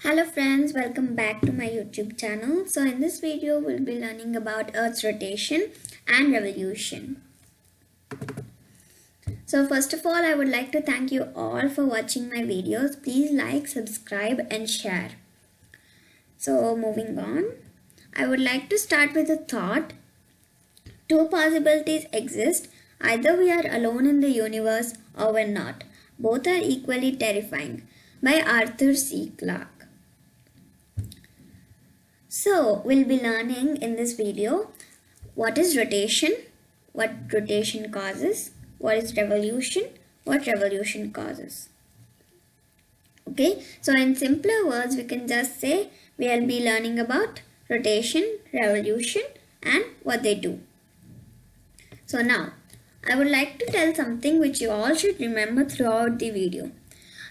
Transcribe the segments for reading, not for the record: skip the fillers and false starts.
Hello friends, welcome back to my YouTube channel. So in this video we'll be learning about Earth's rotation and revolution. So first of all, I would like to thank you all for watching my videos. Please like, subscribe and share. So moving on, I would like to start with a thought. Two possibilities exist. Either we are alone in the universe or we're not. Both are equally terrifying. By Arthur C. Clarke. So, we'll be learning in this video what is rotation, what rotation causes, what is revolution, what revolution causes. Okay, so in simpler words, we can just say we'll be learning about rotation, revolution and what they do. So now, I would like to tell something which you all should remember throughout the video.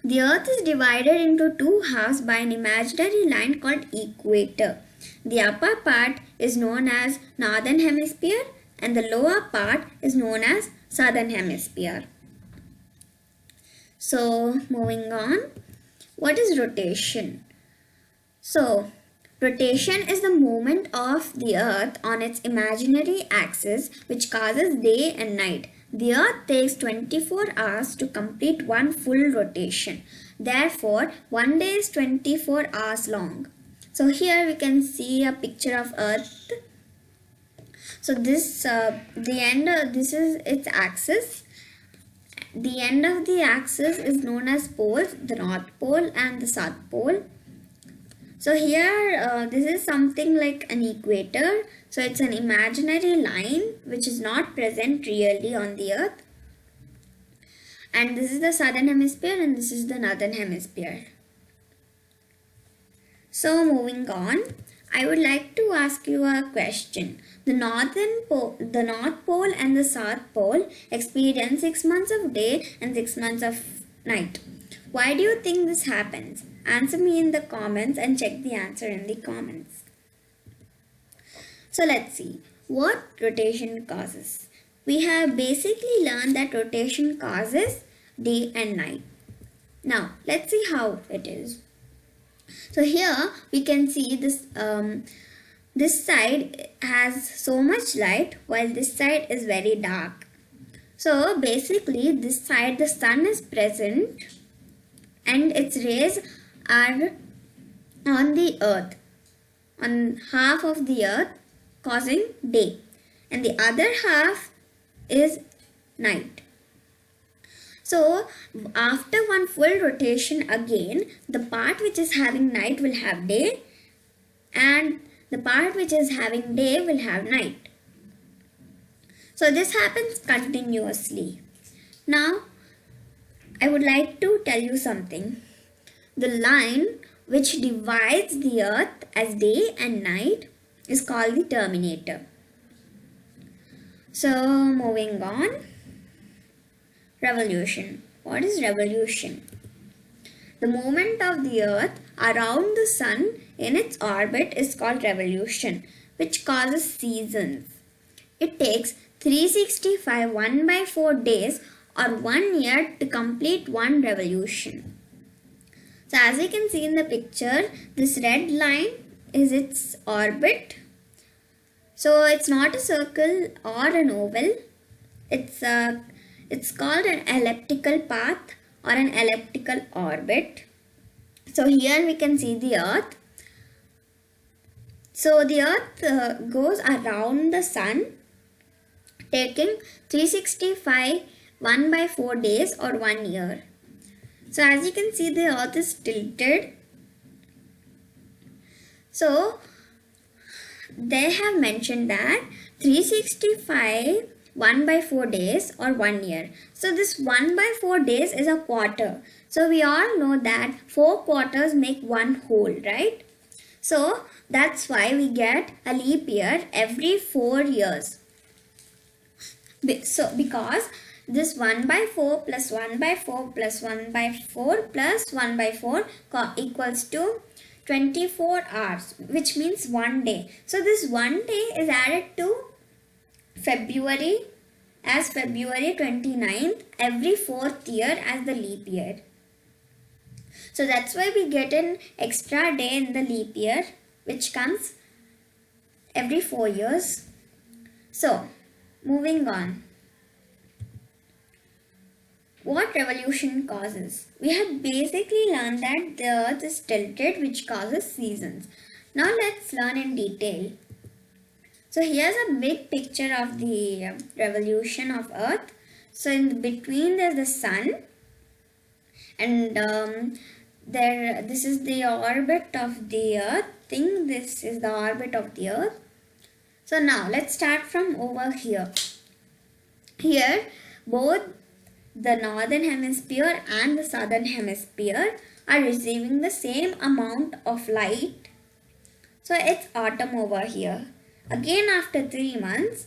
The Earth is divided into two halves by an imaginary line called equator. The upper part is known as northern hemisphere and the lower part is known as southern hemisphere. So moving on, what is rotation? So rotation is the movement of the Earth on its imaginary axis which causes day and night. The Earth takes 24 hours to complete one full rotation. Therefore, one day is 24 hours long. So here we can see a picture of Earth. So this this is its axis. The end of the axis is known as poles, the North Pole and the South Pole. So here this is something like an equator. So it's an imaginary line which is not present really on the Earth. And this is the southern hemisphere and this is the northern hemisphere. So moving on, I would like to ask you a question. The North Pole and the South Pole experience 6 months of day and 6 months of night. Why do you think this happens? Answer me in the comments and check the answer in the comments. So let's see what rotation causes. We have basically learned that rotation causes day and night. Now let's see how it is. So here we can see this this side has so much light while this side is very dark. So basically this side the sun is present and its rays are on the earth, on half of the earth, causing day, and the other half is night. So after one full rotation again, the part which is having night will have day and the part which is having day will have night. So this happens continuously. Now I would like to tell you something. The line which divides the earth as day and night is called the terminator. So moving on. Revolution. What is revolution? The movement of the earth around the sun in its orbit is called revolution, which causes seasons. It takes 365 1/4 days or 1 year to complete one revolution. So as you can see in the picture, this red line is its orbit. So it's not a circle or an oval. It's called an elliptical path or an elliptical orbit. So here we can see the Earth. So the Earth goes around the sun taking 365 1/4 days or 1 year. So as you can see, the Earth is tilted. So they have mentioned that 365 1/4 days or 1 year. So this 1/4 days is a quarter. So we all know that 4 quarters make one whole, right? So that's why we get a leap year every 4 years. So because this 1/4 plus 1/4 plus 1/4 plus 1/4 equals to 24 hours, which means 1 day. So this 1 day is added to February 29th every 4th year as the leap year. So that's why we get an extra day in the leap year, which comes every 4 years. So, moving on. What revolution causes? We have basically learned that the earth is tilted, which causes seasons. Now let's learn in detail. So here's a big picture of the revolution of earth. So in between there's the sun, and this is the orbit of the earth. This is the orbit of the earth. So now let's start from over here. Here both the northern hemisphere and the southern hemisphere are receiving the same amount of light. So it's autumn over here. Again, after 3 months,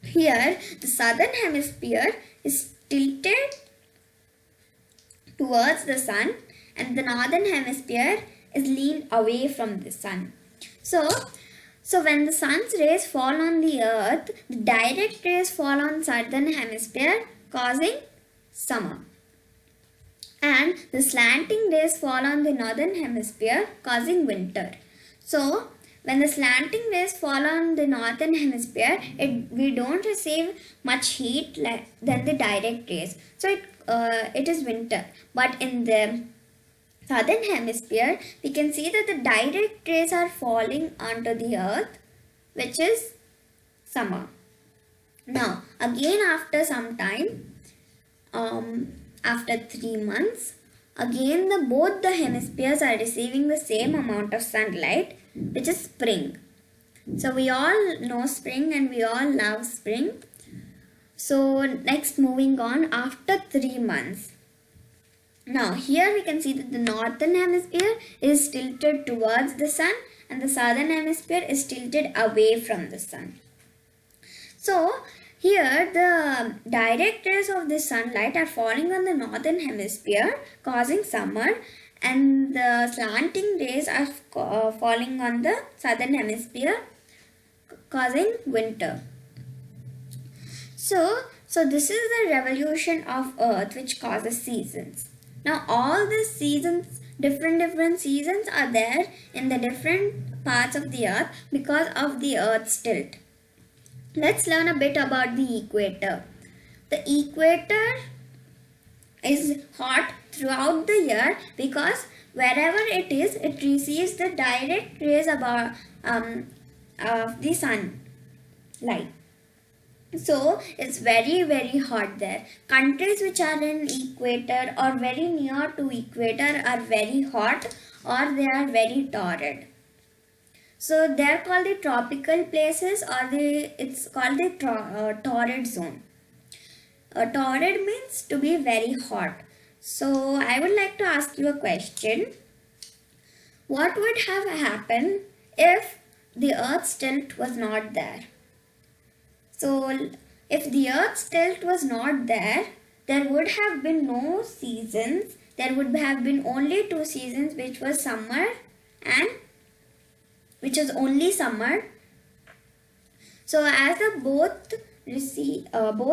here the southern hemisphere is tilted towards the sun and the northern hemisphere is leaned away from the sun. So when the sun's rays fall on the earth, the direct rays fall on southern hemisphere, causing summer. And the slanting rays fall on the northern hemisphere, causing winter. So when the slanting rays fall on the northern hemisphere, we don't receive much heat than the direct rays. So it is winter. But in the southern hemisphere, we can see that the direct rays are falling onto the earth, which is summer. Now, again after some time, after 3 months, again both the hemispheres are receiving the same amount of sunlight, which is spring. So we all know spring and we all love spring. So next, moving on, after 3 months. Now here we can see that the northern hemisphere is tilted towards the sun and the southern hemisphere is tilted away from the sun. So here the direct rays of the sunlight are falling on the northern hemisphere, causing summer, and the slanting rays are falling on the southern hemisphere, causing winter. So this is the revolution of earth, which causes seasons. Now all the seasons, different seasons are there in the different parts of the earth because of the earth's tilt. Let's learn a bit about the equator. The equator is hot throughout the year because wherever it is, it receives the direct rays of the sunlight. So it's very hot there. Countries which are in equator or very near to equator are very hot or they are very torrid. So they are called the tropical places, or it's called the torrid zone. Torrid means to be very hot. So I would like to ask you a question. What would have happened if the Earth's tilt was not there? So if the Earth's tilt was not there, there would have been no seasons. There would have been only 2 seasons, which was summer and which was only summer. So as both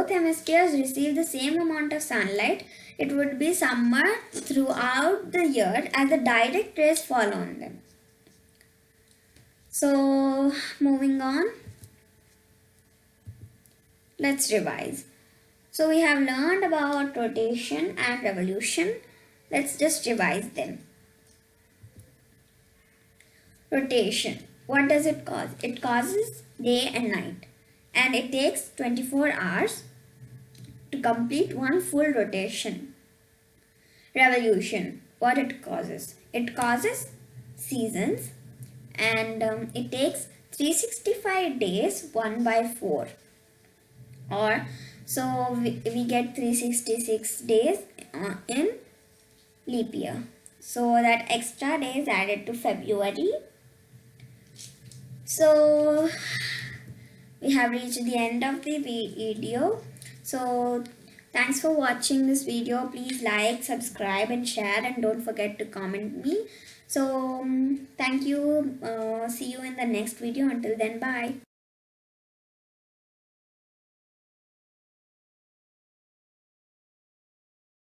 hemispheres receive the same amount of sunlight, it would be summer throughout the year as the direct rays fall on them. So moving on, let's revise. So we have learned about rotation and revolution. Let's just revise them. Rotation. What does it cause? It causes day and night, and it takes 24 hours to complete one full rotation. Revolution. What it causes? It causes seasons, and it takes 365 days 1 by 4. Or so we get 366 days in leap year. So that extra day is added to February. So we have reached the end of the video. So thanks for watching this video. Please like, subscribe and share, and don't forget to comment me. So thank you. See you in the next video. Until then, bye.